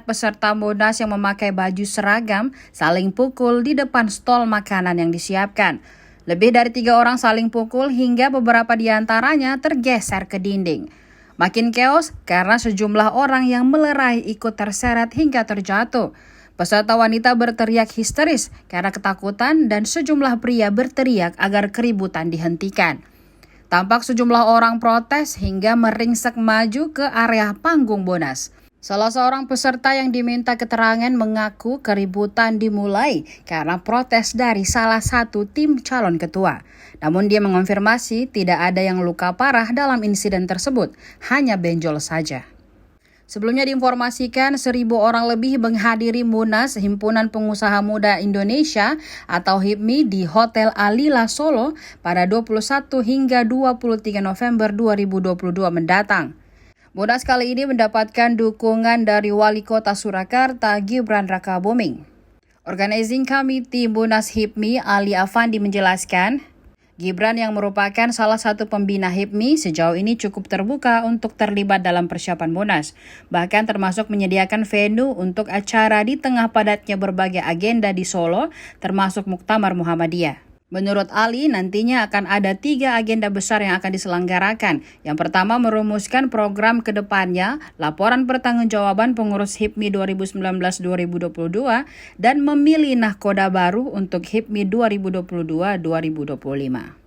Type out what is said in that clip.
Peserta Monas yang memakai baju seragam saling pukul di depan stol makanan yang disiapkan. Lebih dari 3 orang saling pukul hingga beberapa di antaranya tergeser ke dinding. Makin keos karena sejumlah orang yang melerai ikut terseret hingga terjatuh. Peserta wanita berteriak histeris karena ketakutan dan sejumlah pria berteriak agar keributan dihentikan. Tampak sejumlah orang protes hingga meringsek maju ke area panggung Monas. Salah seorang peserta yang diminta keterangan mengaku keributan dimulai karena protes dari salah satu tim calon ketua. Namun dia mengonfirmasi tidak ada yang luka parah dalam insiden tersebut, hanya benjol saja. Sebelumnya diinformasikan 1.000 orang lebih menghadiri Munas Himpunan Pengusaha Muda Indonesia atau HIPMI di Hotel Alila Solo pada 21 hingga 23 November 2022 mendatang. Munas kali ini mendapatkan dukungan dari Wali Kota Surakarta Gibran Rakabuming. Organizing Committee Munas HIPMI Ali Afandi menjelaskan, Gibran yang merupakan salah satu pembina HIPMI sejauh ini cukup terbuka untuk terlibat dalam persiapan Munas, bahkan termasuk menyediakan venue untuk acara di tengah padatnya berbagai agenda di Solo, termasuk Muktamar Muhammadiyah. Menurut Ali, nantinya akan ada 3 agenda besar yang akan diselenggarakan. Yang pertama, merumuskan program ke depannya, laporan pertanggungjawaban pengurus HIPMI 2019-2022, dan memilih nahkoda baru untuk HIPMI 2022-2025.